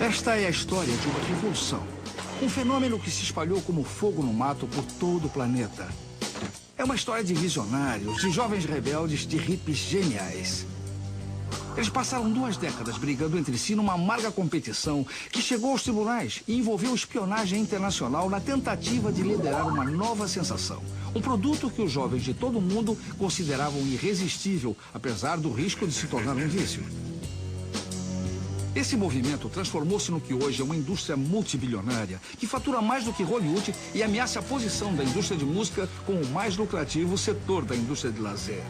Esta é a história de uma revolução. Um fenômeno que se espalhou como fogo no mato por todo o planeta. É uma história de visionários, de jovens rebeldes, de hippies geniais. Eles passaram 2 décadas brigando entre si numa amarga competição que chegou aos tribunais e envolveu espionagem internacional na tentativa de liderar uma nova sensação. Um produto que os jovens de todo o mundo consideravam irresistível, apesar do risco de se tornar um vício. Esse movimento transformou-se no que hoje é uma indústria multibilionária, que fatura mais do que Hollywood e ameaça a posição da indústria de música como o mais lucrativo setor da indústria de lazer.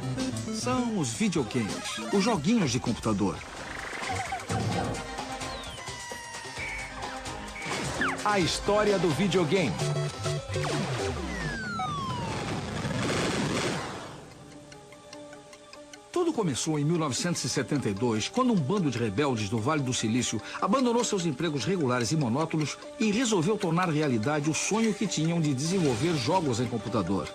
São os videogames, os joguinhos de computador. A história do videogame. Tudo começou em 1972, quando um bando de rebeldes do Vale do Silício abandonou seus empregos regulares e monótonos e resolveu tornar realidade o sonho que tinham de desenvolver jogos em computador.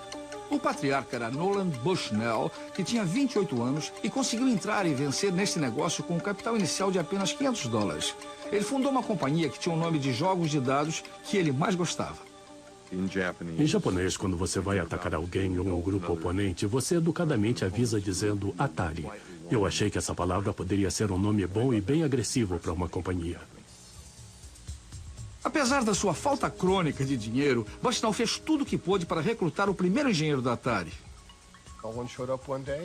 O patriarca era Nolan Bushnell, que tinha 28 anos e conseguiu entrar e vencer nesse negócio com um capital inicial de apenas $500. Ele fundou uma companhia que tinha o nome de jogos de dados que ele mais gostava. Em japonês, quando você vai atacar alguém ou um grupo oponente, você educadamente avisa dizendo Atari. Eu achei que essa palavra poderia ser um nome bom e bem agressivo para uma companhia. Apesar da sua falta crônica de dinheiro, Bushnell fez tudo o que pôde para recrutar o primeiro engenheiro da Atari.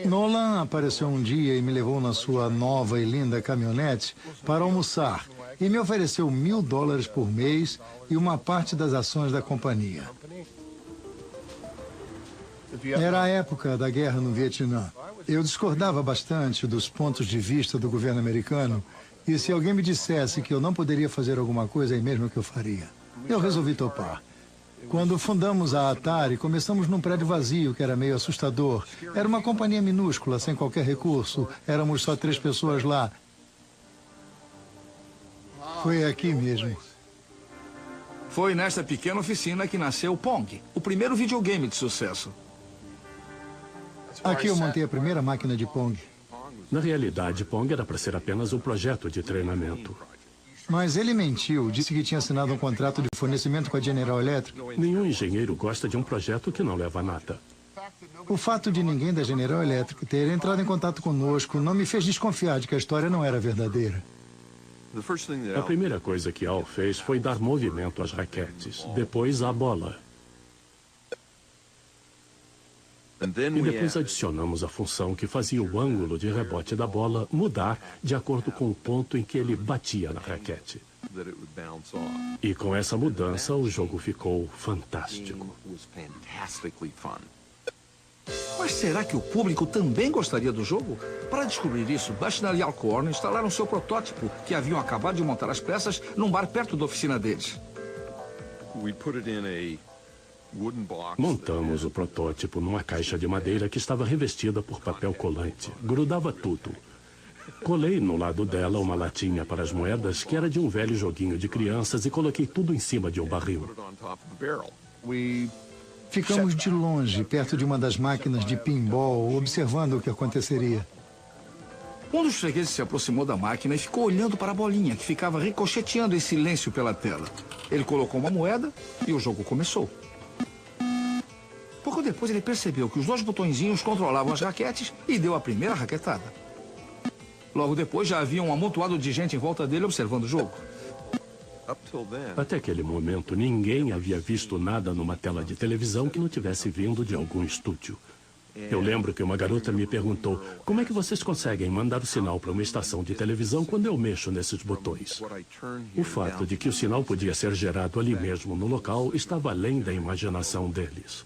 Nolan apareceu um dia e me levou na sua nova e linda caminhonete para almoçar e me ofereceu $1000 por mês e uma parte das ações da companhia. Era a época da guerra no Vietnã. Eu discordava bastante dos pontos de vista do governo americano e se alguém me dissesse que eu não poderia fazer alguma coisa, aí mesmo que eu faria. Eu resolvi topar. Quando fundamos a Atari, começamos num prédio vazio, que era meio assustador. Era uma companhia minúscula, sem qualquer recurso. Éramos só 3 pessoas lá. Foi aqui mesmo. Foi nesta pequena oficina que nasceu o Pong, o primeiro videogame de sucesso. Aqui eu montei a primeira máquina de Pong. Na realidade, Pong era para ser apenas um projeto de treinamento. Mas ele mentiu, disse que tinha assinado um contrato de fornecimento com a General Electric. Nenhum engenheiro gosta de um projeto que não leva a nada. O fato de ninguém da General Electric ter entrado em contato conosco não me fez desconfiar de que a história não era verdadeira. A primeira coisa que Al fez foi dar movimento às raquetes, depois à bola. E depois adicionamos a função que fazia o ângulo de rebote da bola mudar de acordo com o ponto em que ele batia na raquete. E com essa mudança, o jogo ficou fantástico. Mas será que o público também gostaria do jogo? Para descobrir isso, Bushnell e Alcorn instalaram seu protótipo, que haviam acabado de montar às pressas, num bar perto da oficina deles. Montamos o protótipo numa caixa de madeira que estava revestida por papel colante. Grudava tudo. Colei no lado dela uma latinha para as moedas, que era de um velho joguinho de crianças, e coloquei tudo em cima de um barril. Ficamos de longe, perto de uma das máquinas de pinball, observando o que aconteceria. Um dos fregueses se aproximou da máquina e ficou olhando para a bolinha, que ficava ricocheteando em silêncio pela tela. Ele colocou uma moeda e o jogo começou. Pouco depois ele percebeu que os 2 botõezinhos controlavam as raquetes e deu a primeira raquetada. Logo depois já havia um amontoado de gente em volta dele observando o jogo. Até aquele momento, ninguém havia visto nada numa tela de televisão que não tivesse vindo de algum estúdio. Eu lembro que uma garota me perguntou: como é que vocês conseguem mandar o sinal para uma estação de televisão quando eu mexo nesses botões? O fato de que o sinal podia ser gerado ali mesmo no local estava além da imaginação deles.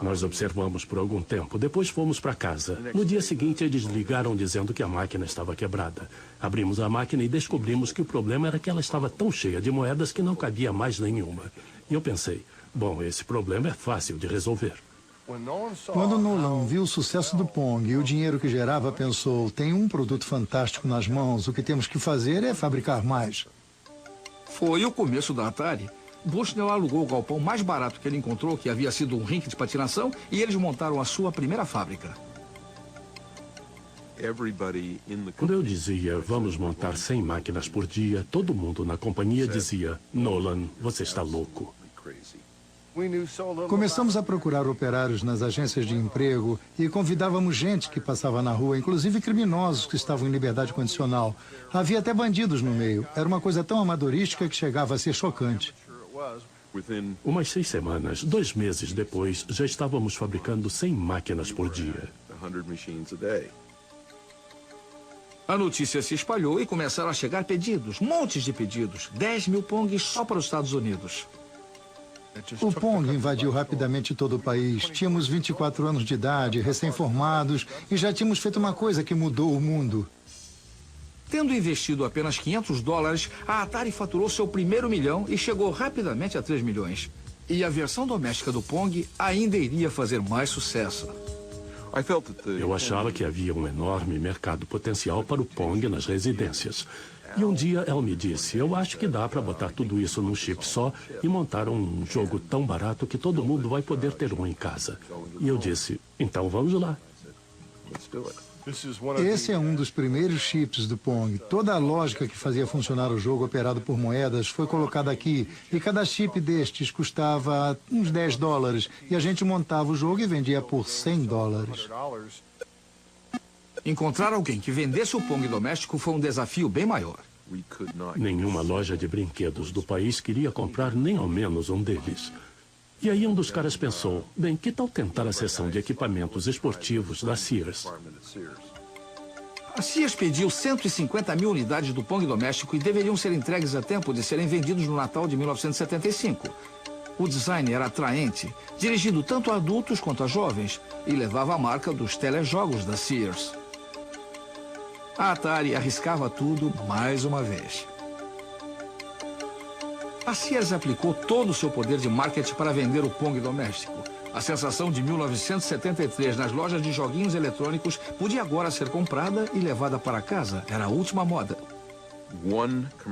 Nós observamos por algum tempo, depois fomos para casa. No dia seguinte, eles ligaram dizendo que a máquina estava quebrada. Abrimos a máquina e descobrimos que o problema era que ela estava tão cheia de moedas que não cabia mais nenhuma. E eu pensei, bom, esse problema é fácil de resolver. Quando Nolan viu o sucesso do Pong e o dinheiro que gerava, pensou: tem um produto fantástico nas mãos, o que temos que fazer é fabricar mais. Foi o começo da Atari. Bushnell alugou o galpão mais barato que ele encontrou, que havia sido um rink de patinação, e eles montaram a sua primeira fábrica. Quando eu dizia, vamos montar 100 máquinas por dia, todo mundo na companhia dizia, Nolan, você está louco. Começamos a procurar operários nas agências de emprego e convidávamos gente que passava na rua, inclusive criminosos que estavam em liberdade condicional. Havia até bandidos no meio. Era uma coisa tão amadorística que chegava a ser chocante. Umas 6 semanas, 2 meses depois, já estávamos fabricando 100 máquinas por dia. A notícia se espalhou e começaram a chegar pedidos, montes de pedidos. 10 mil Pongs só para os Estados Unidos. O Pong invadiu rapidamente todo o país. Tínhamos 24 anos de idade, recém-formados, e já tínhamos feito uma coisa que mudou o mundo. Tendo investido apenas $500, a Atari faturou seu primeiro milhão e chegou rapidamente a 3 milhões. E a versão doméstica do Pong ainda iria fazer mais sucesso. Eu achava que havia um enorme mercado potencial para o Pong nas residências. E um dia ela me disse, eu acho que dá para botar tudo isso num chip só e montar um jogo tão barato que todo mundo vai poder ter um em casa. E eu disse, então vamos lá. Esse é um dos primeiros chips do Pong. Toda a lógica que fazia funcionar o jogo operado por moedas foi colocada aqui. E cada chip destes custava uns $10. E a gente montava o jogo e vendia por $100. Encontrar alguém que vendesse o Pong doméstico foi um desafio bem maior. Nenhuma loja de brinquedos do país queria comprar nem ao menos um deles. E aí um dos caras pensou, bem, que tal tentar a seção de equipamentos esportivos da Sears? A Sears pediu 150 mil unidades do Pong doméstico e deveriam ser entregues a tempo de serem vendidos no Natal de 1975. O design era atraente, dirigido tanto a adultos quanto a jovens, e levava a marca dos telejogos da Sears. A Atari arriscava tudo mais uma vez. A Sears aplicou todo o seu poder de marketing para vender o Pong doméstico. A sensação de 1973 nas lojas de joguinhos eletrônicos podia agora ser comprada e levada para casa. Era a última moda.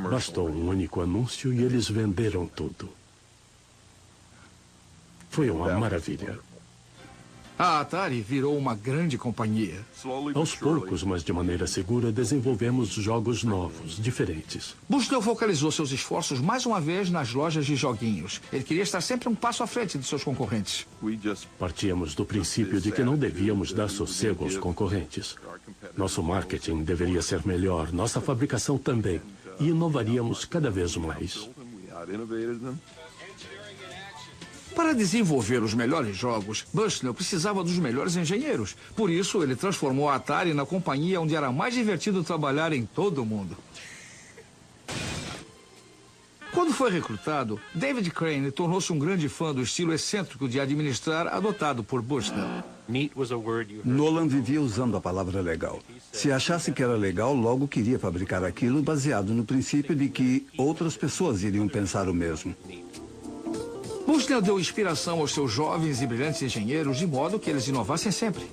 Bastou um único anúncio e eles venderam tudo. Foi uma maravilha. A Atari virou uma grande companhia. Aos poucos, mas de maneira segura, desenvolvemos jogos novos, diferentes. Bushnell focalizou seus esforços mais uma vez nas lojas de joguinhos. Ele queria estar sempre um passo à frente de seus concorrentes. Partíamos do princípio de que não devíamos dar sossego aos concorrentes. Nosso marketing deveria ser melhor, nossa fabricação também. E inovaríamos cada vez mais. Para desenvolver os melhores jogos, Bushnell precisava dos melhores engenheiros. Por isso, ele transformou a Atari na companhia onde era mais divertido trabalhar em todo o mundo. Quando foi recrutado, David Crane tornou-se um grande fã do estilo excêntrico de administrar adotado por Bushnell. Nolan vivia usando a palavra legal. Se achasse que era legal, logo queria fabricar aquilo baseado no princípio de que outras pessoas iriam pensar o mesmo. Bushnell deu inspiração aos seus jovens e brilhantes engenheiros de modo que eles inovassem sempre.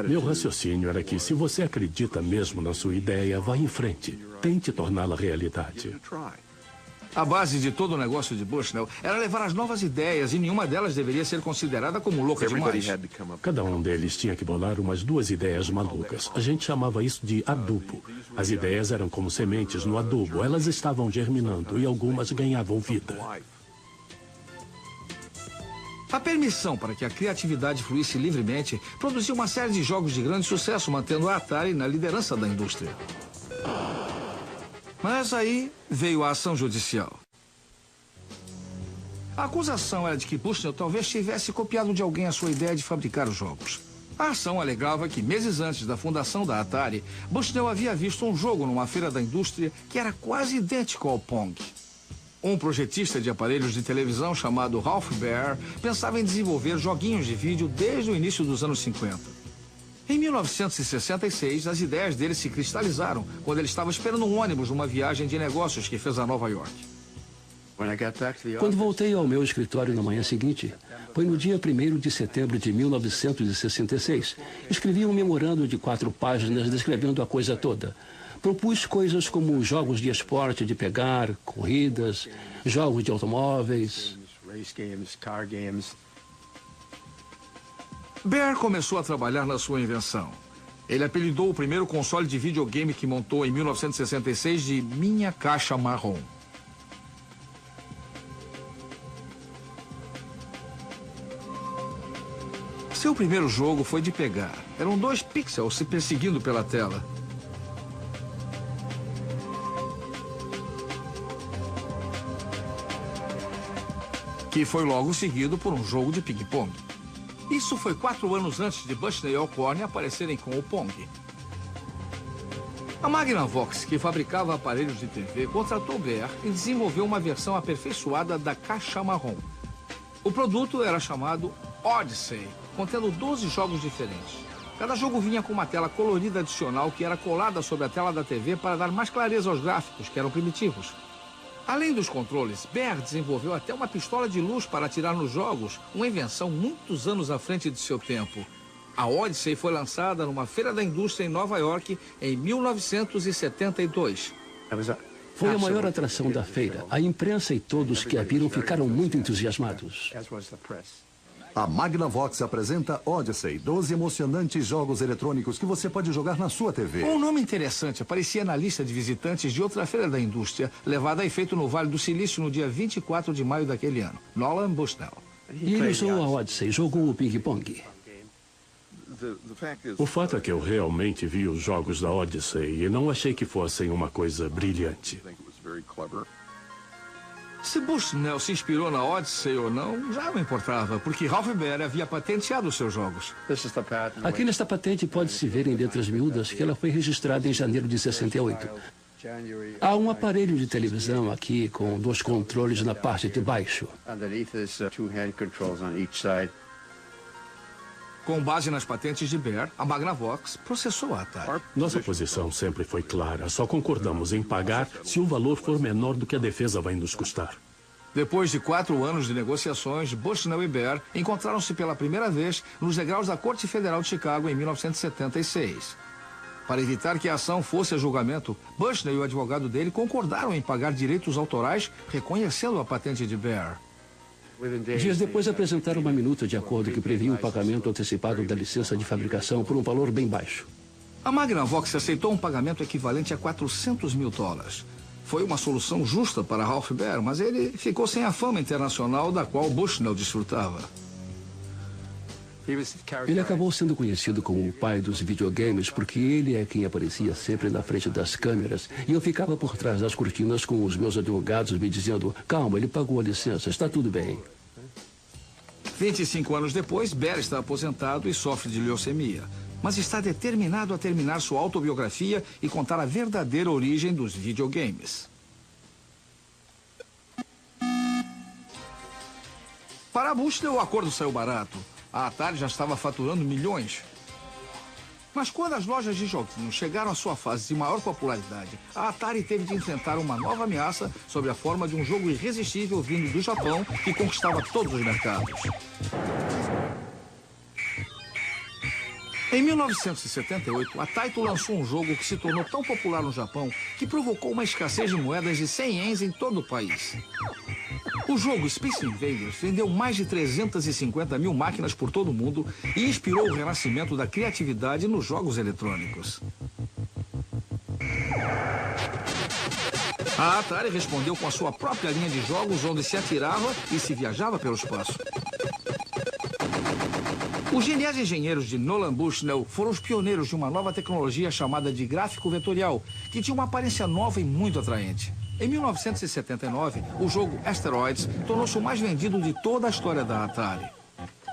Meu raciocínio era que se você acredita mesmo na sua ideia, vá em frente. Tente torná-la realidade. A base de todo o negócio de Bushnell era levar as novas ideias e nenhuma delas deveria ser considerada como louca demais. Cada um deles tinha que bolar umas 2 ideias malucas. A gente chamava isso de adubo. As ideias eram como sementes no adubo. Elas estavam germinando e algumas ganhavam vida. A permissão para que a criatividade fluísse livremente produziu uma série de jogos de grande sucesso, mantendo a Atari na liderança da indústria. Mas aí veio a ação judicial. A acusação era de que Bushnell talvez tivesse copiado de alguém a sua ideia de fabricar os jogos. A ação alegava que, meses antes da fundação da Atari, Bushnell havia visto um jogo numa feira da indústria que era quase idêntico ao Pong. Um projetista de aparelhos de televisão chamado Ralph Baer pensava em desenvolver joguinhos de vídeo desde o início dos anos 50. Em 1966, as ideias dele se cristalizaram quando ele estava esperando um ônibus numa viagem de negócios que fez a Nova York. Quando voltei ao meu escritório na manhã seguinte, foi no dia 1º de setembro de 1966, escrevi um memorando de 4 páginas descrevendo a coisa toda. Propus coisas como jogos de esporte de pegar, corridas, jogos de automóveis. Baer começou a trabalhar na sua invenção. Ele apelidou o primeiro console de videogame que montou em 1966 de Minha Caixa Marrom. Seu primeiro jogo foi de pegar. Eram 2 pixels se perseguindo pela tela. Que foi logo seguido por um jogo de ping-pong. Isso foi 4 anos antes de Bushnell e Alcorn aparecerem com o Pong. A Magnavox, que fabricava aparelhos de TV, contratou Bear e desenvolveu uma versão aperfeiçoada da Caixa Marrom. O produto era chamado Odyssey, contendo 12 jogos diferentes. Cada jogo vinha com uma tela colorida adicional que era colada sobre a tela da TV para dar mais clareza aos gráficos, que eram primitivos. Além dos controles, Bear desenvolveu até uma pistola de luz para atirar nos jogos, uma invenção muitos anos à frente de seu tempo. A Odyssey foi lançada numa feira da indústria em Nova York em 1972. Foi a maior atração da feira. A imprensa e todos que a viram ficaram muito entusiasmados. A Magnavox apresenta Odyssey, 12 emocionantes jogos eletrônicos que você pode jogar na sua TV. Um nome interessante aparecia na lista de visitantes de outra feira da indústria, levada a efeito no Vale do Silício no dia 24 de maio daquele ano. Nolan Bushnell. E ele usou a Odyssey, jogou o ping-pong. O fato é que eu realmente vi os jogos da Odyssey e não achei que fossem uma coisa brilhante. Se Bushnell se inspirou na Odyssey ou não, já não importava, porque Ralph Baer havia patenteado os seus jogos. Aqui nesta patente pode-se ver em letras miúdas que ela foi registrada em janeiro de 68. Há um aparelho de televisão aqui com 2 controles na parte de baixo. Com base nas patentes de Baer, a Magnavox processou a Atari. Nossa posição sempre foi clara. Só concordamos em pagar se o valor for menor do que a defesa vai nos custar. Depois de 4 anos de negociações, Bushnell e Baer encontraram-se pela primeira vez nos degraus da Corte Federal de Chicago em 1976. Para evitar que a ação fosse a julgamento, Bushnell e o advogado dele concordaram em pagar direitos autorais, reconhecendo a patente de Baer. Dias depois apresentaram uma minuta de acordo que previa o pagamento antecipado da licença de fabricação por um valor bem baixo. A Magnavox aceitou um pagamento equivalente a $400 mil. Foi uma solução justa para Ralph Baer, mas ele ficou sem a fama internacional da qual Bushnell desfrutava. Ele acabou sendo conhecido como o pai dos videogames porque ele é quem aparecia sempre na frente das câmeras e eu ficava por trás das cortinas com os meus advogados me dizendo: calma, ele pagou a licença, está tudo bem. 25 anos depois, Baer está aposentado e sofre de leucemia, mas está determinado a terminar sua autobiografia e contar a verdadeira origem dos videogames. Para Bushnell, o acordo saiu barato. A Atari já estava faturando milhões. Mas quando as lojas de joguinhos chegaram à sua fase de maior popularidade, a Atari teve de enfrentar uma nova ameaça sob a forma de um jogo irresistível vindo do Japão que conquistava todos os mercados. Em 1978, a Taito lançou um jogo que se tornou tão popular no Japão que provocou uma escassez de moedas de 100 ienes em todo o país. O jogo Space Invaders vendeu mais de 350 mil máquinas por todo o mundo e inspirou o renascimento da criatividade nos jogos eletrônicos. A Atari respondeu com a sua própria linha de jogos onde se atirava e se viajava pelo espaço. Os geniais engenheiros de Nolan Bushnell foram os pioneiros de uma nova tecnologia chamada de gráfico vetorial, que tinha uma aparência nova e muito atraente. Em 1979, o jogo Asteroids tornou-se o mais vendido de toda a história da Atari.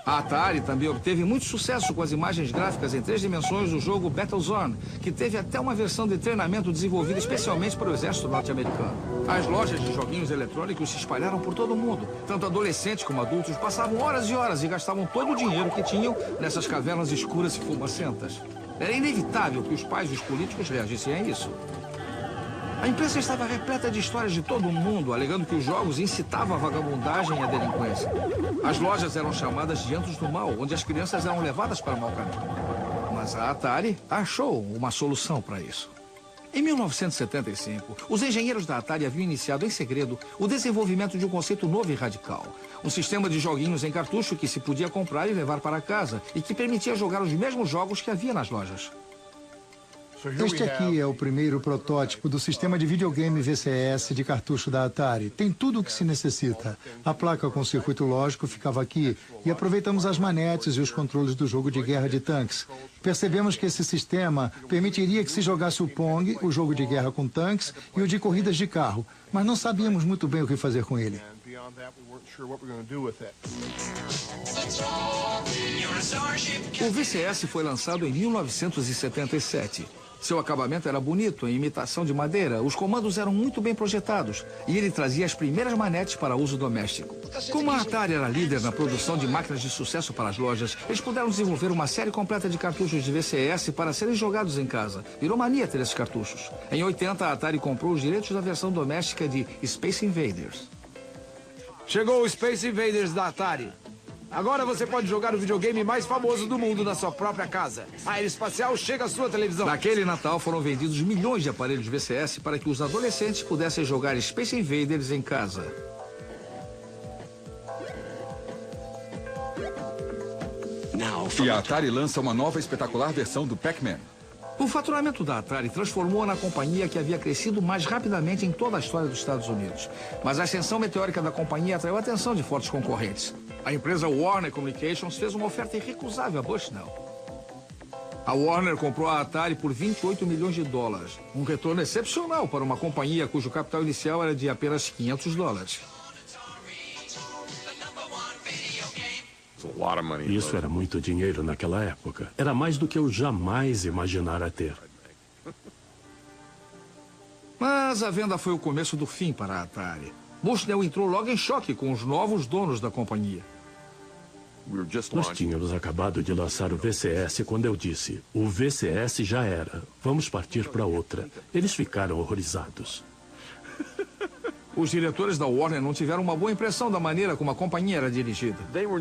A Atari também obteve muito sucesso com as imagens gráficas em 3 dimensões do jogo Battlezone, que teve até uma versão de treinamento desenvolvida especialmente para o exército norte-americano. As lojas de joguinhos eletrônicos se espalharam por todo o mundo. Tanto adolescentes como adultos passavam horas e horas e gastavam todo o dinheiro que tinham nessas cavernas escuras e fumacentas. Era inevitável que os pais e os políticos reagissem a isso. A imprensa estava repleta de histórias de todo o mundo, alegando que os jogos incitavam a vagabundagem e a delinquência. As lojas eram chamadas de antros do mal, onde as crianças eram levadas para o mau caminho. Mas a Atari achou uma solução para isso. Em 1975, os engenheiros da Atari haviam iniciado em segredo o desenvolvimento de um conceito novo e radical. Um sistema de joguinhos em cartucho que se podia comprar e levar para casa e que permitia jogar os mesmos jogos que havia nas lojas. Este aqui é o primeiro protótipo do sistema de videogame VCS de cartucho da Atari. Tem tudo o que se necessita. A placa com circuito lógico ficava aqui e aproveitamos as manetes e os controles do jogo de guerra de tanques. Percebemos que esse sistema permitiria que se jogasse o Pong, o jogo de guerra com tanques e o de corridas de carro, mas não sabíamos muito bem o que fazer com ele. O VCS foi lançado em 1977. Seu acabamento era bonito, em imitação de madeira, os comandos eram muito bem projetados e ele trazia as primeiras manetes para uso doméstico. Como a Atari era líder na produção de máquinas de sucesso para as lojas, eles puderam desenvolver uma série completa de cartuchos de VCS para serem jogados em casa. Virou mania ter esses cartuchos. Em 80, a Atari comprou os direitos da versão doméstica de Space Invaders. Chegou o Space Invaders da Atari. Agora você pode jogar o videogame mais famoso do mundo na sua própria casa. A aeroespacial chega à sua televisão. Naquele Natal foram vendidos milhões de aparelhos VCS para que os adolescentes pudessem jogar Space Invaders em casa. E a Atari lança uma nova espetacular versão do Pac-Man. O faturamento da Atari transformou-a na companhia que havia crescido mais rapidamente em toda a história dos Estados Unidos. Mas a ascensão meteórica da companhia atraiu a atenção de fortes concorrentes. A empresa Warner Communications fez uma oferta irrecusável a Bushnell. A Warner comprou a Atari por 28 milhões de dólares. Um retorno excepcional para uma companhia cujo capital inicial era de apenas 500 dólares. Isso era muito dinheiro naquela época. Era mais do que eu jamais imaginara ter. Mas a venda foi o começo do fim para a Atari. Bushnell entrou logo em choque com os novos donos da companhia. Nós tínhamos acabado de lançar o VCS quando eu disse: o VCS já era, vamos partir para outra. Eles ficaram horrorizados. Os diretores da Warner não tiveram uma boa impressão da maneira como a companhia era dirigida.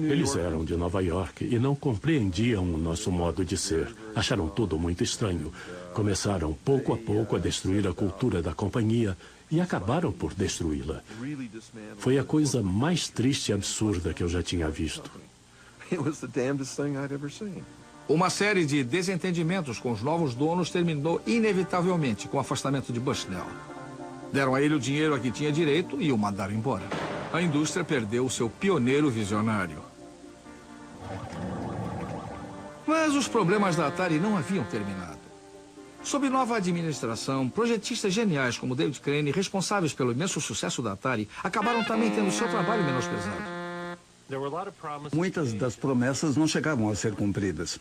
Eles eram de Nova York e não compreendiam o nosso modo de ser. Acharam tudo muito estranho. Começaram pouco a pouco a destruir a cultura da companhia e acabaram por destruí-la. Foi a coisa mais triste e absurda que eu já tinha visto. Uma série de desentendimentos com os novos donos terminou inevitavelmente com o afastamento de Bushnell. Deram a ele o dinheiro a que tinha direito e o mandaram embora. A indústria perdeu o seu pioneiro visionário. Mas os problemas da Atari não haviam terminado. Sob nova administração, projetistas geniais como David Crane, responsáveis pelo imenso sucesso da Atari, acabaram também tendo seu trabalho menosprezado. Muitas das promessas não chegavam a ser cumpridas.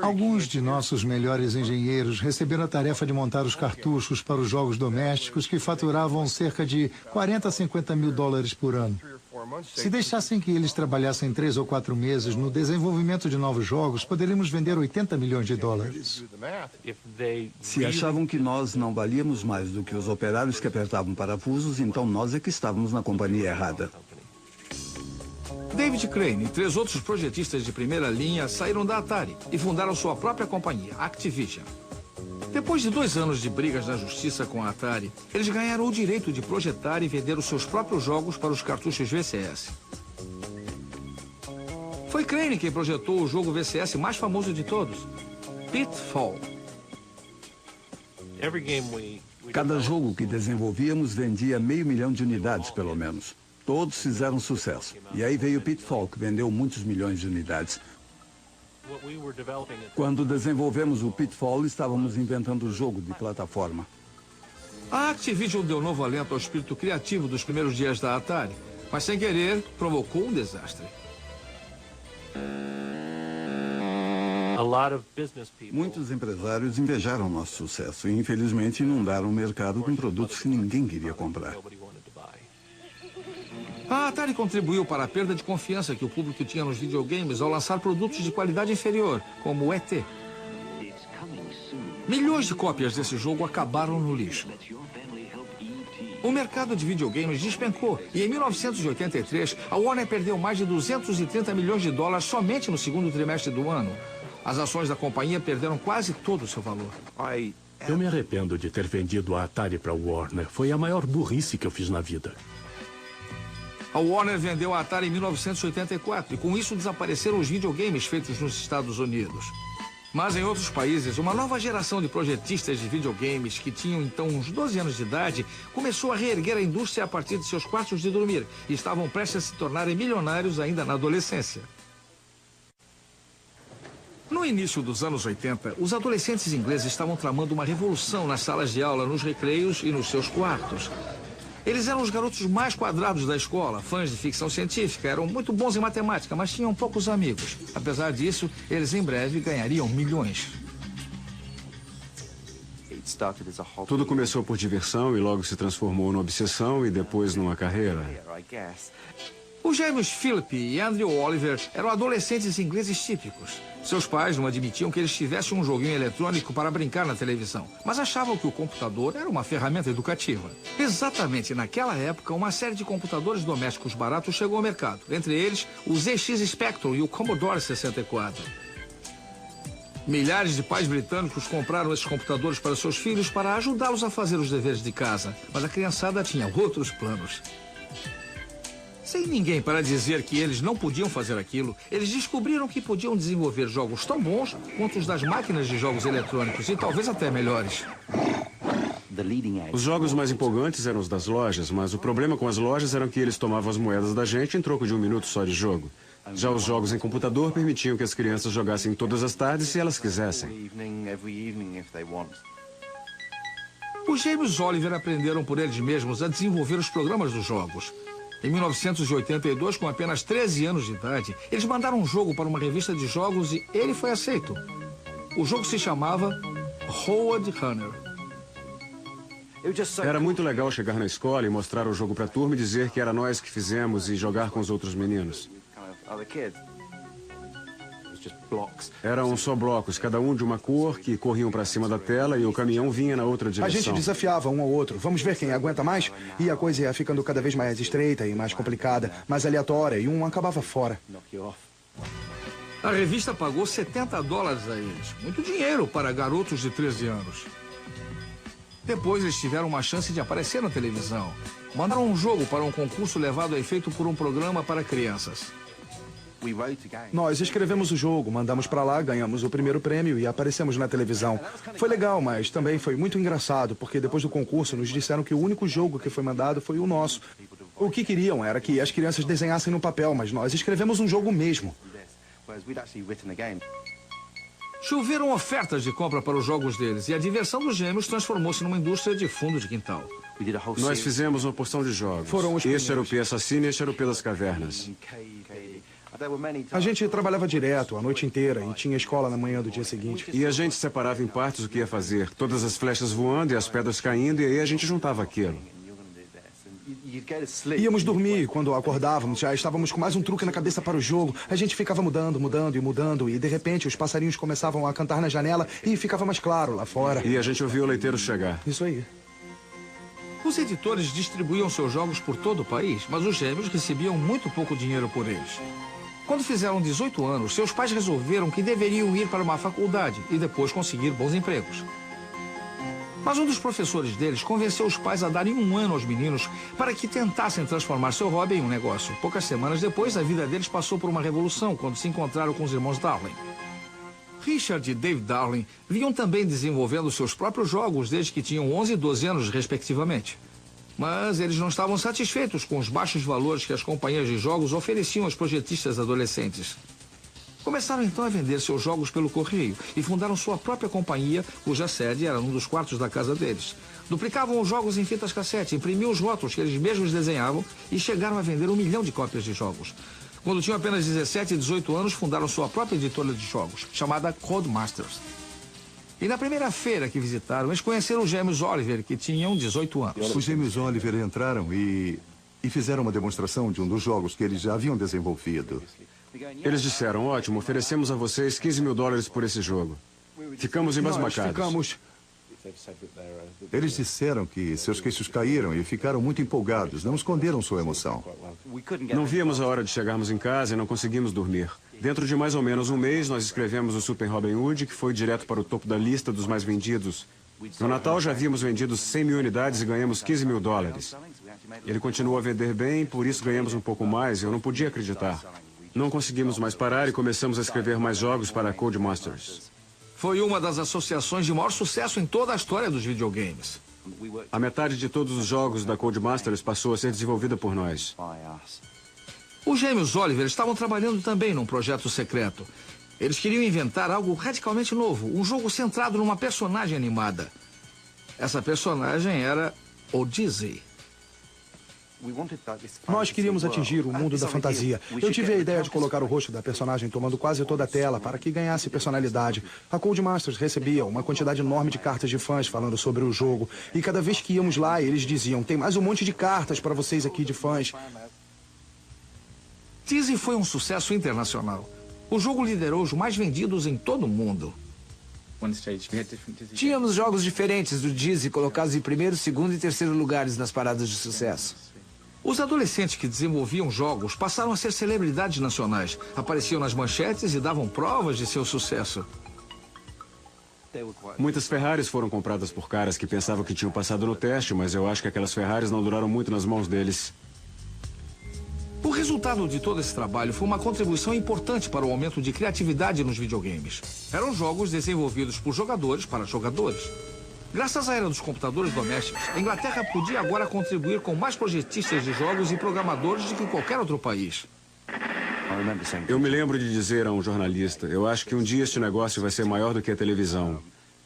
Alguns de nossos melhores engenheiros receberam a tarefa de montar os cartuchos para os jogos domésticos que faturavam cerca de 40 a 50 mil dólares por ano. Se deixassem que eles trabalhassem 3 ou 4 meses no desenvolvimento de novos jogos, poderíamos vender 80 milhões de dólares. Se achavam que nós não valíamos mais do que os operários que apertavam parafusos, então nós é que estávamos na companhia errada. David Crane e 3 outros projetistas de primeira linha saíram da Atari e fundaram sua própria companhia, Activision. Depois de 2 anos de brigas na justiça com a Atari, eles ganharam o direito de projetar e vender os seus próprios jogos para os cartuchos VCS. Foi Crane quem projetou o jogo VCS mais famoso de todos, Pitfall. Cada jogo que desenvolvíamos vendia 500.000 de unidades, pelo menos. Todos fizeram sucesso. E aí veio o Pitfall, que vendeu muitos milhões de unidades. Quando desenvolvemos o Pitfall, estávamos inventando o jogo de plataforma. A Activision deu novo alento ao espírito criativo dos primeiros dias da Atari, mas sem querer, provocou um desastre. Muitos empresários invejaram nosso sucesso e, infelizmente, inundaram o mercado com produtos que ninguém queria comprar. A Atari contribuiu para a perda de confiança que o público tinha nos videogames ao lançar produtos de qualidade inferior, como o ET. Milhões de cópias desse jogo acabaram no lixo. O mercado de videogames despencou e em 1983 a Warner perdeu mais de 230 milhões de dólares somente no segundo trimestre do ano. As ações da companhia perderam quase todo o seu valor. Eu me arrependo de ter vendido a Atari para a Warner. Foi a maior burrice que eu fiz na vida. A Warner vendeu a Atari em 1984 e com isso desapareceram os videogames feitos nos Estados Unidos. Mas em outros países, uma nova geração de projetistas de videogames que tinham então uns 12 anos de idade começou a reerguer a indústria a partir de seus quartos de dormir e estavam prestes a se tornarem milionários ainda na adolescência. No início dos anos 80, os adolescentes ingleses estavam tramando uma revolução nas salas de aula, nos recreios e nos seus quartos. Eles eram os garotos mais quadrados da escola, fãs de ficção científica, eram muito bons em matemática, mas tinham poucos amigos. Apesar disso, eles em breve ganhariam milhões. Tudo começou por diversão e logo se transformou numa obsessão e depois numa carreira. Os gêmeos Philip e Andrew Oliver eram adolescentes ingleses típicos. Seus pais não admitiam que eles tivessem um joguinho eletrônico para brincar na televisão, mas achavam que o computador era uma ferramenta educativa. Exatamente naquela época, uma série de computadores domésticos baratos chegou ao mercado, entre eles o ZX Spectrum e o Commodore 64. Milhares de pais britânicos compraram esses computadores para seus filhos para ajudá-los a fazer os deveres de casa, mas a criançada tinha outros planos. Sem ninguém para dizer que eles não podiam fazer aquilo, eles descobriram que podiam desenvolver jogos tão bons quanto os das máquinas de jogos eletrônicos e talvez até melhores. Os jogos mais empolgantes eram os das lojas, mas o problema com as lojas era que eles tomavam as moedas da gente em troco de 1 minuto só de jogo. Já os jogos em computador permitiam que as crianças jogassem todas as tardes se elas quisessem. Os gêmeos Oliver aprenderam por eles mesmos a desenvolver os programas dos jogos. Em 1982, com apenas 13 anos de idade, eles mandaram um jogo para uma revista de jogos e ele foi aceito. O jogo se chamava Road Runner. Era muito legal chegar na escola e mostrar o jogo para a turma e dizer que era nós que fizemos e jogar com os outros meninos. Eram só blocos, cada um de uma cor, que corriam para cima da tela e o caminhão vinha na outra direção. A gente desafiava um ao outro. Vamos ver quem aguenta mais? E a coisa ia ficando cada vez mais estreita e mais complicada, mais aleatória, e um acabava fora. A revista pagou $70 a eles. Muito dinheiro para garotos de 13 anos. Depois eles tiveram uma chance de aparecer na televisão. Mandaram um jogo para um concurso levado a efeito por um programa para crianças. Nós escrevemos o jogo, mandamos pra lá, ganhamos o primeiro prêmio e aparecemos na televisão. Foi legal, mas também foi muito engraçado, porque depois do concurso nos disseram que o único jogo que foi mandado foi o nosso. O que queriam era que as crianças desenhassem no papel, mas nós escrevemos um jogo mesmo. Choveram ofertas de compra para os jogos deles e a diversão dos gêmeos transformou-se numa indústria de fundo de quintal. Nós fizemos uma porção de jogos. Este era o P Assassino e este era o P das Cavernas. A gente trabalhava direto, a noite inteira, e tinha escola na manhã do dia seguinte. E a gente separava em partes o que ia fazer. Todas as flechas voando e as pedras caindo, e aí a gente juntava aquilo. Íamos dormir e quando acordávamos já estávamos com mais um truque na cabeça para o jogo. A gente ficava mudando e de repente os passarinhos começavam a cantar na janela e ficava mais claro lá fora. E a gente ouvia o leiteiro chegar. Isso aí. Os editores distribuíam seus jogos por todo o país, mas os gêmeos recebiam muito pouco dinheiro por eles. Quando fizeram 18 anos, seus pais resolveram que deveriam ir para uma faculdade e depois conseguir bons empregos. Mas um dos professores deles convenceu os pais a darem 1 ano aos meninos para que tentassem transformar seu hobby em um negócio. Poucas semanas depois, a vida deles passou por uma revolução quando se encontraram com os irmãos Darling. Richard e Dave Darling vinham também desenvolvendo seus próprios jogos desde que tinham 11 e 12 anos, respectivamente. Mas eles não estavam satisfeitos com os baixos valores que as companhias de jogos ofereciam aos projetistas adolescentes. Começaram então a vender seus jogos pelo correio e fundaram sua própria companhia, cuja sede era num dos quartos da casa deles. Duplicavam os jogos em fitas cassete, imprimiam os rótulos que eles mesmos desenhavam e chegaram a vender 1 milhão de cópias de jogos. Quando tinham apenas 17 e 18 anos, fundaram sua própria editora de jogos, chamada Codemasters. E na primeira feira que visitaram, eles conheceram os gêmeos Oliver, que tinham 18 anos. Os gêmeos Oliver entraram e fizeram uma demonstração de um dos jogos que eles já haviam desenvolvido. Eles disseram, ótimo, oferecemos a vocês $15 mil por esse jogo. Ficamos embasbacados. Eles disseram que seus queixos caíram e ficaram muito empolgados. Não esconderam sua emoção. Não víamos a hora de chegarmos em casa e não conseguimos dormir. Dentro de mais ou menos um mês, nós escrevemos o Super Robin Hood, que foi direto para o topo da lista dos mais vendidos. No Natal já havíamos vendido 100 mil unidades e ganhamos $15 mil. Ele continuou a vender bem, por isso ganhamos um pouco mais e eu não podia acreditar. Não conseguimos mais parar e começamos a escrever mais jogos para a Codemasters. foi uma das associações de maior sucesso em toda a história dos videogames. A metade de todos os jogos da Codemasters passou a ser desenvolvida por nós. Os gêmeos Oliver estavam trabalhando também num projeto secreto. Eles queriam inventar algo radicalmente novo, um jogo centrado numa personagem animada. Essa personagem era o Dizzy. Nós queríamos atingir o mundo da fantasia. Eu tive a ideia de colocar o rosto da personagem tomando quase toda a tela para que ganhasse personalidade. A Codemasters recebia uma quantidade enorme de cartas de fãs falando sobre o jogo. E cada vez que íamos lá, eles diziam, tem mais um monte de cartas para vocês aqui de fãs. Dizzy foi um sucesso internacional. O jogo liderou os mais vendidos em todo o mundo. Tínhamos jogos diferentes do Dizzy colocados em primeiro, segundo e terceiro lugares nas paradas de sucesso. Os adolescentes que desenvolviam jogos passaram a ser celebridades nacionais. Apareciam nas manchetes e davam provas de seu sucesso. Muitas Ferraris foram compradas por caras que pensavam que tinham passado no teste, mas eu acho que aquelas Ferraris não duraram muito nas mãos deles. O resultado de todo esse trabalho foi uma contribuição importante para o aumento de criatividade nos videogames. Eram jogos desenvolvidos por jogadores para jogadores. Graças à era dos computadores domésticos, a Inglaterra podia agora contribuir com mais projetistas de jogos e programadores do que qualquer outro país. Eu me lembro de dizer a um jornalista, eu acho que um dia este negócio vai ser maior do que a televisão.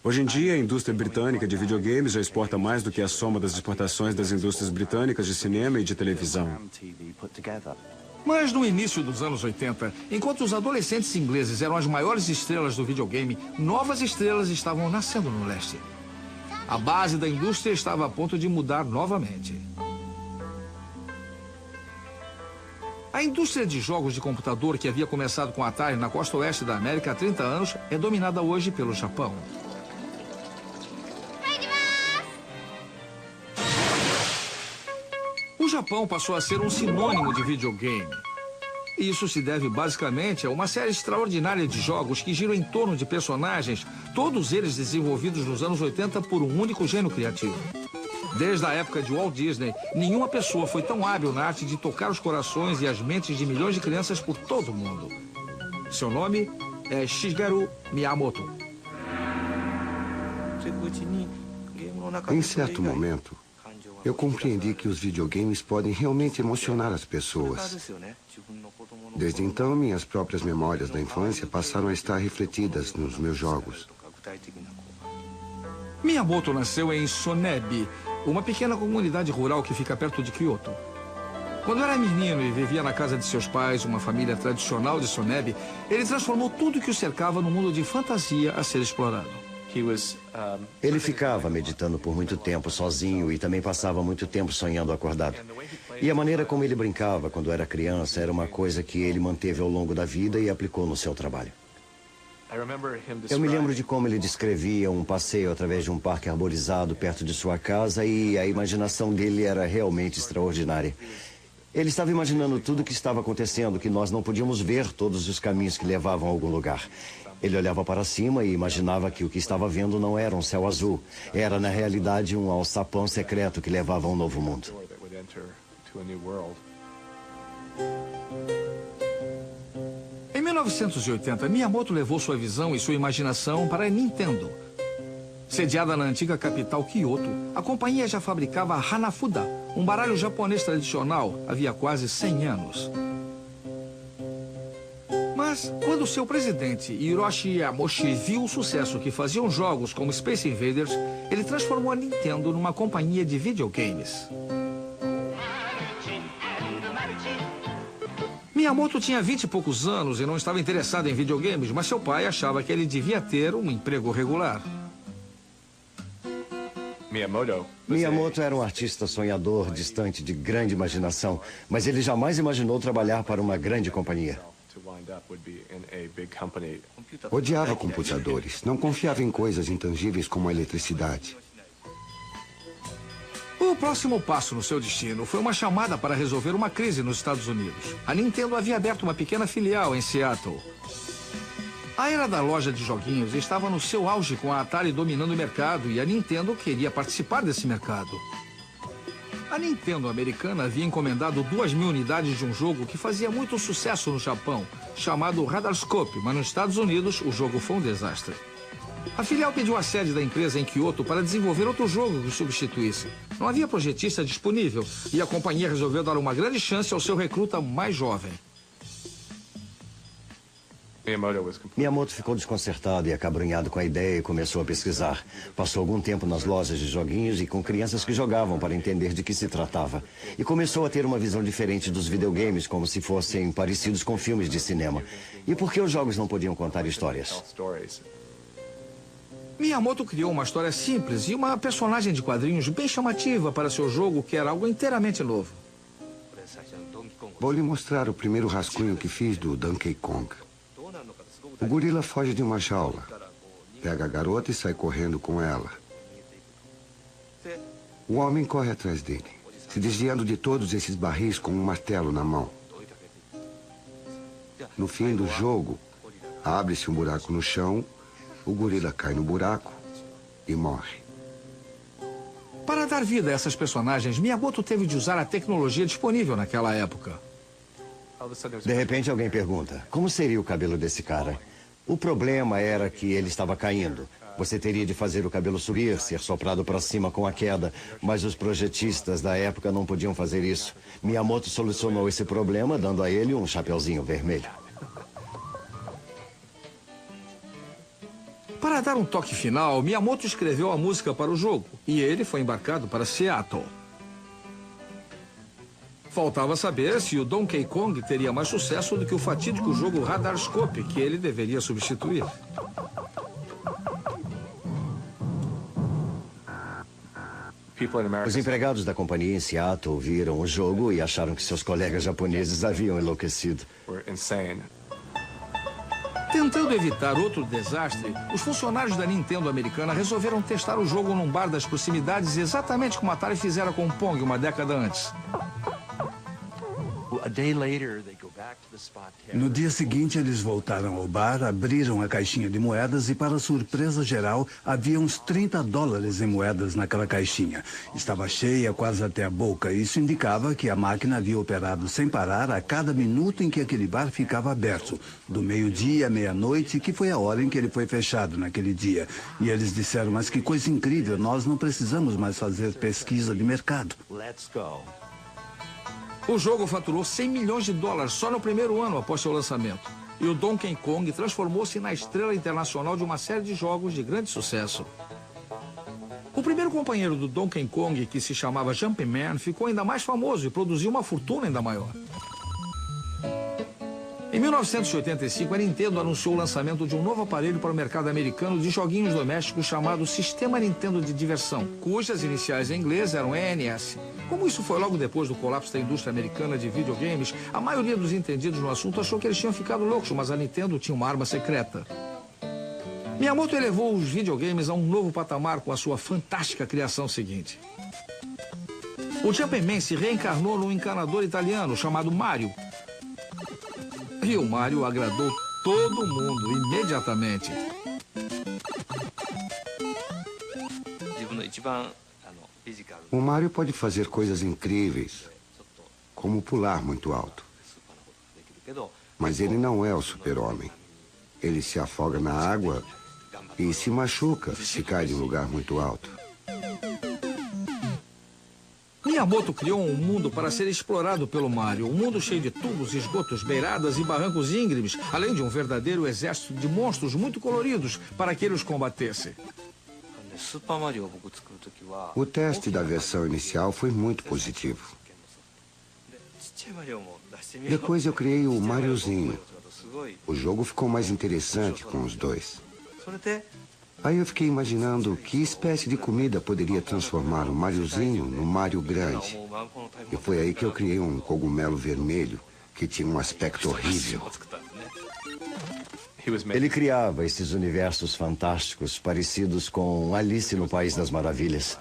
Hoje em dia, a indústria britânica de videogames já exporta mais do que a soma das exportações das indústrias britânicas de cinema e de televisão. Mas no início dos anos 80, enquanto os adolescentes ingleses eram as maiores estrelas do videogame, novas estrelas estavam nascendo no leste. A base da indústria estava a ponto de mudar novamente. A indústria de jogos de computador, que havia começado com a Atari na costa oeste da América há 30 anos, é dominada hoje pelo Japão. O Japão passou a ser um sinônimo de videogame. Isso se deve basicamente a uma série extraordinária de jogos que giram em torno de personagens, todos eles desenvolvidos nos anos 80 por um único gênio criativo. Desde a época de Walt Disney, nenhuma pessoa foi tão hábil na arte de tocar os corações e as mentes de milhões de crianças por todo o mundo. Seu nome é Shigeru Miyamoto. Em certo momento, eu compreendi que os videogames podem realmente emocionar as pessoas. Desde então, minhas próprias memórias da infância passaram a estar refletidas nos meus jogos. Miyamoto nasceu em Sonebi, uma pequena comunidade rural que fica perto de Kyoto. Quando era menino e vivia na casa de seus pais, uma família tradicional de Sonebi, ele transformou tudo que o cercava num mundo de fantasia a ser explorado. Ele ficava meditando por muito tempo sozinho e também passava muito tempo sonhando acordado. E a maneira como ele brincava quando era criança era uma coisa que ele manteve ao longo da vida e aplicou no seu trabalho. Eu me lembro de como ele descrevia um passeio através de um parque arborizado perto de sua casa e a imaginação dele era realmente extraordinária. Ele estava imaginando tudo o que estava acontecendo, que nós não podíamos ver todos os caminhos que levavam a algum lugar. Ele olhava para cima e imaginava que o que estava vendo não era um céu azul. Era, na realidade, um alçapão secreto que levava a um novo mundo. Em 1980, Miyamoto levou sua visão e sua imaginação para a Nintendo. Sediada na antiga capital Kyoto, a companhia já fabricava a Hanafuda, um baralho japonês tradicional, havia quase 100 anos. Mas, quando seu presidente, Hiroshi Yamauchi, viu o sucesso que faziam jogos como Space Invaders, ele transformou a Nintendo numa companhia de videogames. Miyamoto tinha 20 e poucos anos e não estava interessado em videogames, mas seu pai achava que ele devia ter um emprego regular. Miyamoto era um artista sonhador, distante de grande imaginação, mas ele jamais imaginou trabalhar para uma grande companhia. Odiava computadores. Não confiava em coisas intangíveis como a eletricidade. O próximo passo no seu destino foi uma chamada para resolver uma crise nos Estados Unidos. A Nintendo havia aberto uma pequena filial em Seattle. A era da loja de joguinhos estava no seu auge, com a Atari dominando o mercado, e a Nintendo queria participar desse mercado. A Nintendo americana havia encomendado 2.000 unidades de um jogo que fazia muito sucesso no Japão, chamado Radarscope, mas nos Estados Unidos o jogo foi um desastre. A filial pediu a sede da empresa em Kyoto para desenvolver outro jogo que o substituísse. Não havia projetista disponível e a companhia resolveu dar uma grande chance ao seu recruta mais jovem. Miyamoto ficou desconcertado e acabrunhado com a ideia e começou a pesquisar. Passou algum tempo nas lojas de joguinhos e com crianças que jogavam para entender de que se tratava. E começou a ter uma visão diferente dos videogames, como se fossem parecidos com filmes de cinema. E por que os jogos não podiam contar histórias? Miyamoto criou uma história simples e uma personagem de quadrinhos bem chamativa para seu jogo, que era algo inteiramente novo. Vou lhe mostrar o primeiro rascunho que fiz do Donkey Kong. O gorila foge de uma jaula, pega a garota e sai correndo com ela. O homem corre atrás dele, se desviando de todos esses barris com um martelo na mão. No fim do jogo, abre-se um buraco no chão, o gorila cai no buraco e morre. Para dar vida a essas personagens, Miyamoto teve de usar a tecnologia disponível naquela época. De repente alguém pergunta, como seria o cabelo desse cara? O problema era que ele estava caindo. Você teria de fazer o cabelo subir, ser soprado para cima com a queda, mas os projetistas da época não podiam fazer isso. Miyamoto solucionou esse problema dando a ele um chapeuzinho vermelho. Para dar um toque final, Miyamoto escreveu a música para o jogo e ele foi embarcado para Seattle. Faltava saber se o Donkey Kong teria mais sucesso do que o fatídico jogo Radarscope, que ele deveria substituir. Os empregados da companhia em Seattle viram o jogo e acharam que seus colegas japoneses haviam enlouquecido. Tentando evitar outro desastre, os funcionários da Nintendo americana resolveram testar o jogo num bar das proximidades, exatamente como a Atari fizera com o Pong uma década antes. No dia seguinte, eles voltaram ao bar, abriram a caixinha de moedas e, para surpresa geral, havia uns $30 em moedas naquela caixinha. Estava cheia quase até a boca. Isso indicava que a máquina havia operado sem parar a cada minuto em que aquele bar ficava aberto, do meio-dia à meia-noite, que foi a hora em que ele foi fechado naquele dia. E eles disseram, mas que coisa incrível, nós não precisamos mais fazer pesquisa de mercado. O jogo faturou $100 milhões só no primeiro ano após seu lançamento. E o Donkey Kong transformou-se na estrela internacional de uma série de jogos de grande sucesso. O primeiro companheiro do Donkey Kong, que se chamava Jumpman, ficou ainda mais famoso e produziu uma fortuna ainda maior. Em 1985, a Nintendo anunciou o lançamento de um novo aparelho para o mercado americano de joguinhos domésticos chamado Sistema Nintendo de Diversão, cujas iniciais em inglês eram ENS. Como isso foi logo depois do colapso da indústria americana de videogames, a maioria dos entendidos no assunto achou que eles tinham ficado loucos, mas a Nintendo tinha uma arma secreta. Miyamoto elevou os videogames a um novo patamar com a sua fantástica criação seguinte. O Jumpman se reencarnou num encanador italiano chamado Mario. E o Mario agradou todo mundo imediatamente. O Mario pode fazer coisas incríveis, como pular muito alto. Mas ele não é o super-homem. Ele se afoga na água e se machuca se cai de um lugar muito alto. Miyamoto criou um mundo para ser explorado pelo Mario, um mundo cheio de tubos, esgotos, beiradas e barrancos íngremes, além de um verdadeiro exército de monstros muito coloridos para que ele os combatesse. O teste da versão inicial foi muito positivo. Depois eu criei o Mariozinho. O jogo ficou mais interessante com os dois. Aí eu fiquei imaginando que espécie de comida poderia transformar o Mariozinho no Mario grande. E foi aí que eu criei um cogumelo vermelho que tinha um aspecto horrível. Ele criava esses universos fantásticos parecidos com Alice no País das Maravilhas.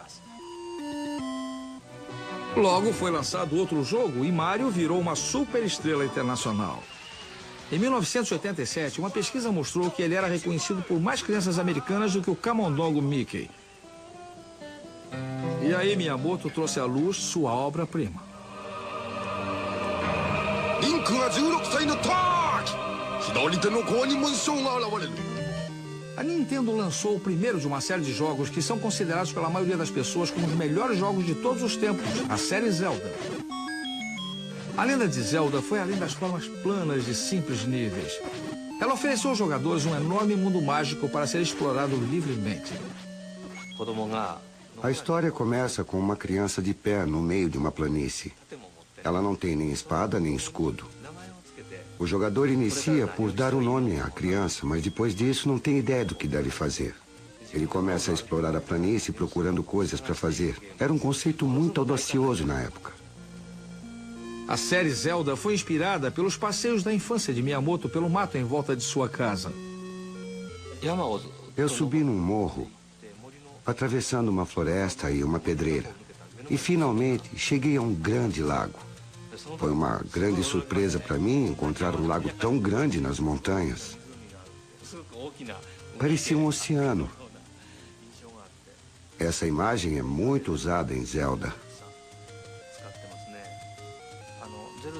Logo foi lançado outro jogo e Mario virou uma superestrela internacional. Em 1987, uma pesquisa mostrou que ele era reconhecido por mais crianças americanas do que o camundongo Mickey. E aí Miyamoto trouxe à luz sua obra-prima. A Nintendo lançou o primeiro de uma série de jogos que são considerados pela maioria das pessoas como os melhores jogos de todos os tempos, a série Zelda. A lenda de Zelda foi além das formas planas e simples níveis. Ela ofereceu aos jogadores um enorme mundo mágico para ser explorado livremente. A história começa com uma criança de pé no meio de uma planície. Ela não tem nem espada nem escudo. O jogador inicia por dar um nome à criança, mas depois disso não tem ideia do que deve fazer. Ele começa a explorar a planície procurando coisas para fazer. Era um conceito muito audacioso na época. A série Zelda foi inspirada pelos passeios da infância de Miyamoto pelo mato em volta de sua casa. Eu subi num morro, atravessando uma floresta e uma pedreira. E finalmente cheguei a um grande lago. Foi uma grande surpresa para mim encontrar um lago tão grande nas montanhas. Parecia um oceano. Essa imagem é muito usada em Zelda.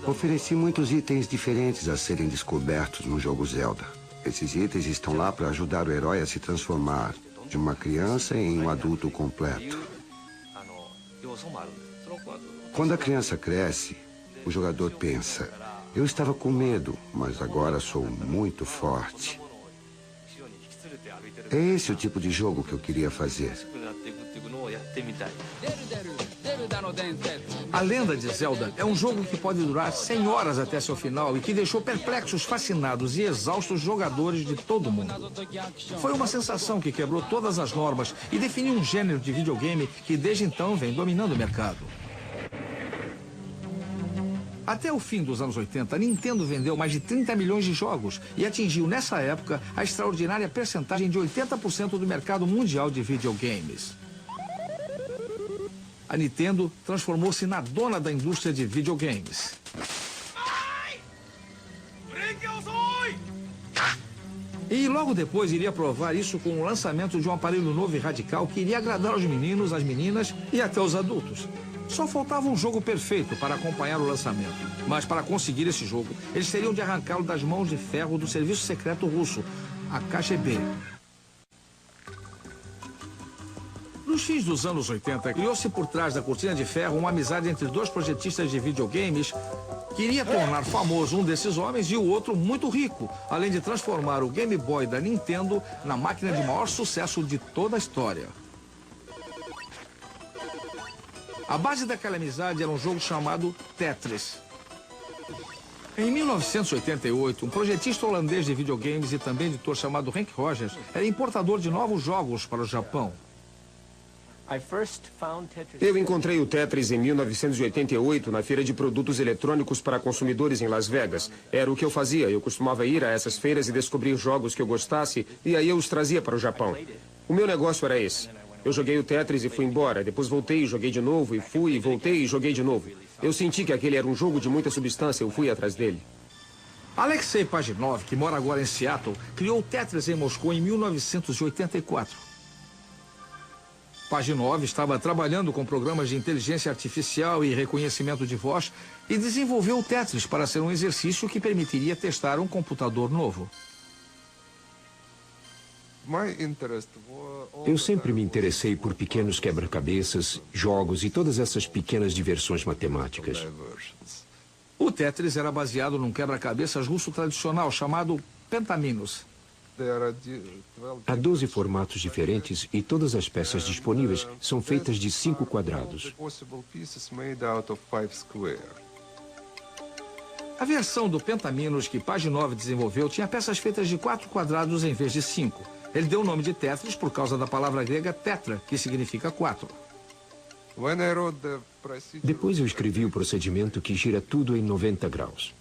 Ofereci muitos itens diferentes a serem descobertos no jogo Zelda. Esses itens estão lá para ajudar o herói a se transformar de uma criança em um adulto completo. Quando a criança cresce, o jogador pensa, eu estava com medo, mas agora sou muito forte. É esse o tipo de jogo que eu queria fazer. A Lenda de Zelda é um jogo que pode durar 100 horas até seu final e que deixou perplexos, fascinados e exaustos jogadores de todo o mundo. Foi uma sensação que quebrou todas as normas e definiu um gênero de videogame que desde então vem dominando o mercado. Até o fim dos anos 80, a Nintendo vendeu mais de 30 milhões de jogos e atingiu, nessa época, a extraordinária percentagem de 80% do mercado mundial de videogames. A Nintendo transformou-se na dona da indústria de videogames. E logo depois iria provar isso com o lançamento de um aparelho novo e radical que iria agradar aos meninos, às meninas e até aos adultos. Só faltava um jogo perfeito para acompanhar o lançamento. Mas para conseguir esse jogo, eles teriam de arrancá-lo das mãos de ferro do serviço secreto russo, a KGB. Nos fins dos anos 80, criou-se por trás da cortina de ferro uma amizade entre dois projetistas de videogames que iria tornar famoso um desses homens e o outro muito rico, além de transformar o Game Boy da Nintendo na máquina de maior sucesso de toda a história. A base daquela amizade era um jogo chamado Tetris. Em 1988, um projetista holandês de videogames e também editor chamado Hank Rogers era importador de novos jogos para o Japão. Eu encontrei o Tetris em 1988 na feira de produtos eletrônicos para consumidores em Las Vegas. Era o que eu fazia. Eu costumava ir a essas feiras e descobrir jogos que eu gostasse e aí eu os trazia para o Japão. O meu negócio era esse. Eu joguei o Tetris e fui embora. Depois voltei e joguei de novo e fui, e voltei e joguei de novo. Eu senti que aquele era um jogo de muita substância. Eu fui atrás dele. Alexei Pajitnov, que mora agora em Seattle, criou o Tetris em Moscou em 1984. Pajitnov estava trabalhando com programas de inteligência artificial e reconhecimento de voz e desenvolveu o Tetris para ser um exercício que permitiria testar um computador novo. Eu sempre me interessei por pequenos quebra-cabeças, jogos e todas essas pequenas diversões matemáticas. O Tetris era baseado num quebra-cabeças russo tradicional chamado Pentaminos. Há 12 formatos diferentes e todas as peças disponíveis são feitas de 5 quadrados. A versão do Pentaminos que Pajitnov desenvolveu tinha peças feitas de 4 quadrados em vez de 5. Ele deu o nome de Tetris por causa da palavra grega tetra, que significa 4. Depois eu escrevi o procedimento que gira tudo em 90 graus.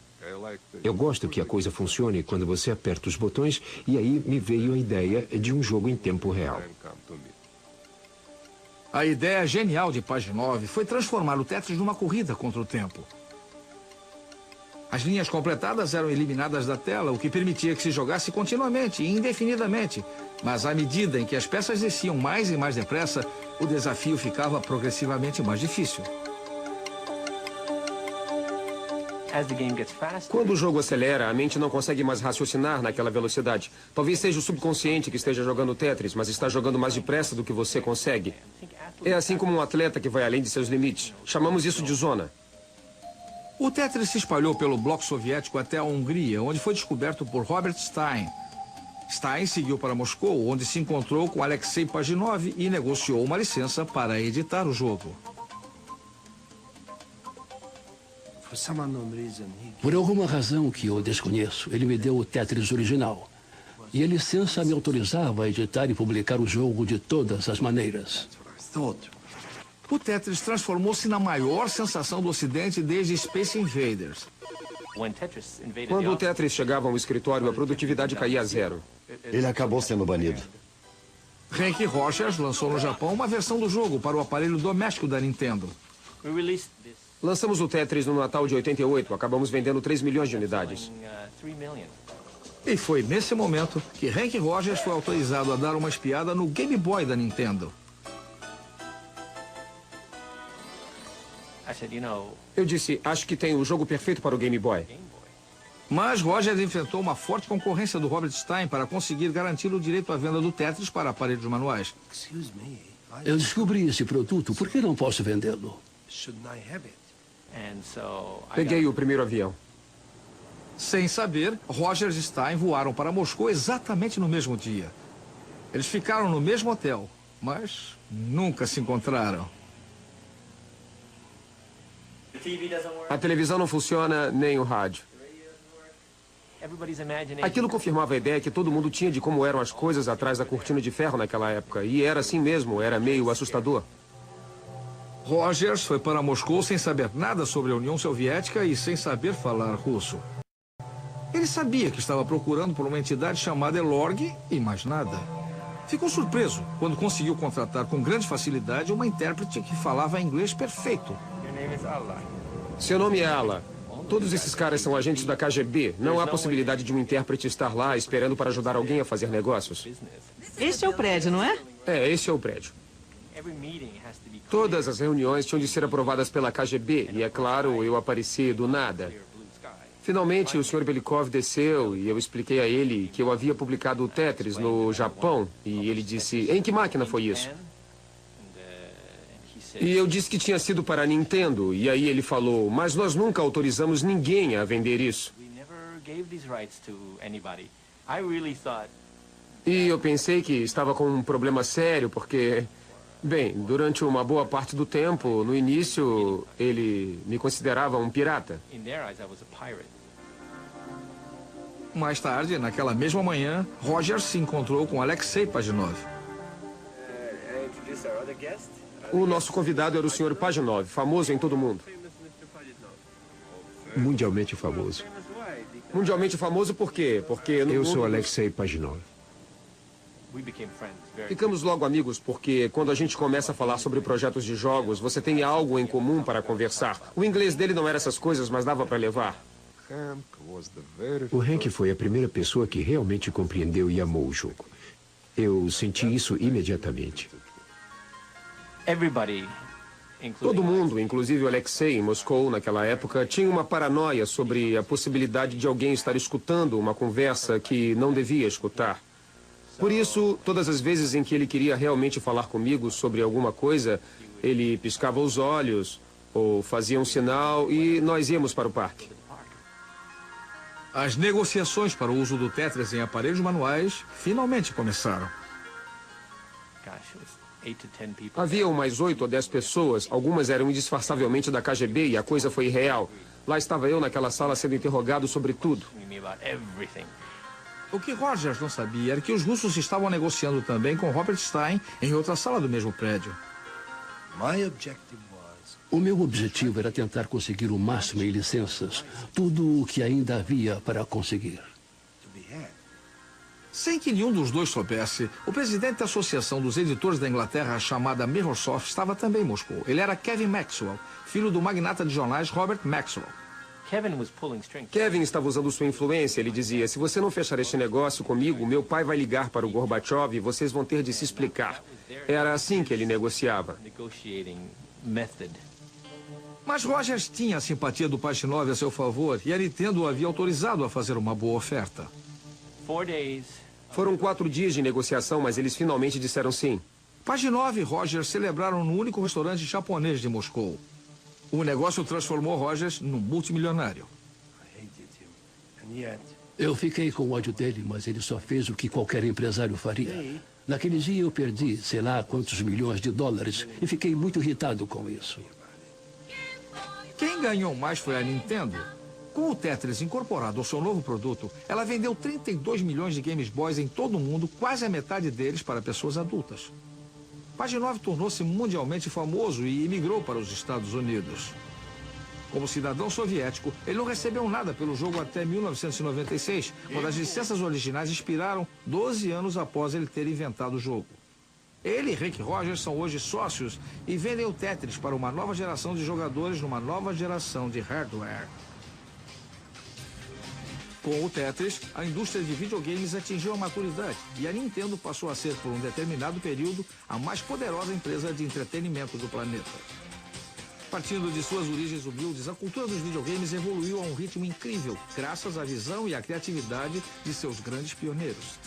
Eu gosto que a coisa funcione quando você aperta os botões e aí me veio a ideia de um jogo em tempo real. A ideia genial de Pajitnov foi transformar o Tetris numa corrida contra o tempo. As linhas completadas eram eliminadas da tela, o que permitia que se jogasse continuamente e indefinidamente. Mas à medida em que as peças desciam mais e mais depressa, o desafio ficava progressivamente mais difícil. Quando o jogo acelera, a mente não consegue mais raciocinar naquela velocidade. Talvez seja o subconsciente que esteja jogando Tetris, mas está jogando mais depressa do que você consegue. É assim como um atleta que vai além de seus limites. Chamamos isso de zona. O Tetris se espalhou pelo bloco soviético até a Hungria, onde foi descoberto por Robert Stein. Stein seguiu para Moscou, onde se encontrou com Alexei Paginov e negociou uma licença para editar o jogo. Por alguma razão que eu desconheço, ele me deu o Tetris original. E a licença me autorizava a editar e publicar o jogo de todas as maneiras. O Tetris transformou-se na maior sensação do Ocidente desde Space Invaders. Quando o Tetris chegava ao escritório, a produtividade caía a zero. Ele acabou sendo banido. Henk Rogers lançou no Japão uma versão do jogo para o aparelho doméstico da Nintendo. Lançamos o Tetris no Natal de 88. Acabamos vendendo 3 milhões de unidades. E foi nesse momento que Henk Rogers foi autorizado a dar uma espiada no Game Boy da Nintendo. Eu disse, acho que tem o jogo perfeito para o Game Boy. Mas Rogers enfrentou uma forte concorrência do Robert Stein para conseguir garantir o direito à venda do Tetris para aparelhos manuais. Eu descobri esse produto, por que não posso vendê-lo? Peguei o primeiro avião. Sem saber, Rogers e Stein voaram para Moscou exatamente no mesmo dia. Eles ficaram no mesmo hotel, mas nunca se encontraram. A televisão não funciona, nem o rádio. Aquilo confirmava a ideia que todo mundo tinha de como eram as coisas atrás da cortina de ferro naquela época. E era assim mesmo, era meio assustador. Rogers foi para Moscou sem saber nada sobre a União Soviética e sem saber falar russo. Ele sabia que estava procurando por uma entidade chamada Elorg e mais nada. Ficou surpreso quando conseguiu contratar com grande facilidade uma intérprete que falava inglês perfeito. Seu nome é Ala. Todos esses caras são agentes da KGB. Não há possibilidade de um intérprete estar lá esperando para ajudar alguém a fazer negócios. Este é o prédio, não é? É, esse é o prédio. Todas as reuniões tinham de ser aprovadas pela KGB e, é claro, eu apareci do nada. Finalmente, o Sr. Belikov desceu e eu expliquei a ele que eu havia publicado o Tetris no Japão e ele disse, em que máquina foi isso? E eu disse que tinha sido para a Nintendo e aí ele falou, mas nós nunca autorizamos ninguém a vender isso. E eu pensei que estava com um problema sério porque... Bem, durante uma boa parte do tempo, no início, ele me considerava um pirata. Mais tarde, naquela mesma manhã, Rogers se encontrou com Alexei Paginov. O nosso convidado era o Sr. Paginov, famoso em todo o mundo. Mundialmente famoso. Mundialmente famoso por quê? Porque... Eu sou Alexei Paginov. Ficamos logo amigos porque quando a gente começa a falar sobre projetos de jogos, você tem algo em comum para conversar. O inglês dele não era essas coisas, mas dava para levar. O Henk foi a primeira pessoa que realmente compreendeu e amou o jogo. Eu senti isso imediatamente. Todo mundo, inclusive o Alexei em Moscou naquela época, tinha uma paranoia sobre a possibilidade de alguém estar escutando uma conversa que não devia escutar. Por isso, todas as vezes em que ele queria realmente falar comigo sobre alguma coisa, ele piscava os olhos ou fazia um sinal e nós íamos para o parque. As negociações para o uso do Tetris em aparelhos manuais finalmente começaram. Havia umas 8 ou 10 pessoas, algumas eram indisfarçavelmente da KGB e a coisa foi real. Lá estava eu naquela sala sendo interrogado sobre tudo. O que Rogers não sabia era que os russos estavam negociando também com Robert Stein em outra sala do mesmo prédio. O meu objetivo era tentar conseguir o máximo em licenças, tudo o que ainda havia para conseguir. Sem que nenhum dos dois soubesse, o presidente da Associação dos Editores da Inglaterra, chamada Mirrorsoft, estava também em Moscou. Ele era Kevin Maxwell, filho do magnata de jornais Robert Maxwell. Kevin estava usando sua influência. Ele dizia, se você não fechar este negócio comigo, meu pai vai ligar para o Gorbachev e vocês vão ter de se explicar. Era assim que ele negociava. Mas Rogers tinha a simpatia do Pajitnov a seu favor e a Nintendo o havia autorizado a fazer uma boa oferta. Foram 4 dias de negociação, mas eles finalmente disseram sim. Pajitnov e Rogers celebraram no único restaurante japonês de Moscou. O negócio transformou Rogers num multimilionário. Eu fiquei com ódio dele, mas ele só fez o que qualquer empresário faria. Naquele dia eu perdi, sei lá, quantos milhões de dólares e fiquei muito irritado com isso. Quem ganhou mais foi a Nintendo. Com o Tetris incorporado ao seu novo produto, ela vendeu 32 milhões de Game Boys em todo o mundo, quase a metade deles para pessoas adultas. Pajitnov tornou-se mundialmente famoso e imigrou para os Estados Unidos. Como cidadão soviético, ele não recebeu nada pelo jogo até 1996, quando as licenças originais expiraram 12 anos após ele ter inventado o jogo. Ele e Rick Rogers são hoje sócios e vendem o Tetris para uma nova geração de jogadores numa nova geração de hardware. Com o Tetris, a indústria de videogames atingiu a maturidade e a Nintendo passou a ser, por um determinado período, a mais poderosa empresa de entretenimento do planeta. Partindo de suas origens humildes, a cultura dos videogames evoluiu a um ritmo incrível, graças à visão e à criatividade de seus grandes pioneiros.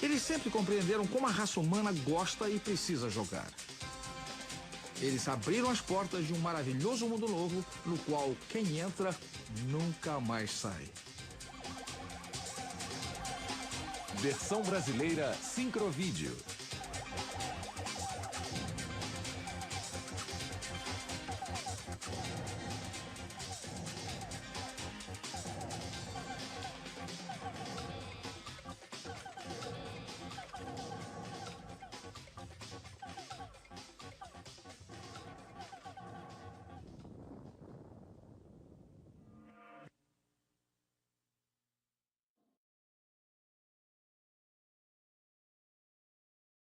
Eles sempre compreenderam como a raça humana gosta e precisa jogar. Eles abriram as portas de um maravilhoso mundo novo, no qual quem entra nunca mais sai. Versão brasileira Sincrovídeo.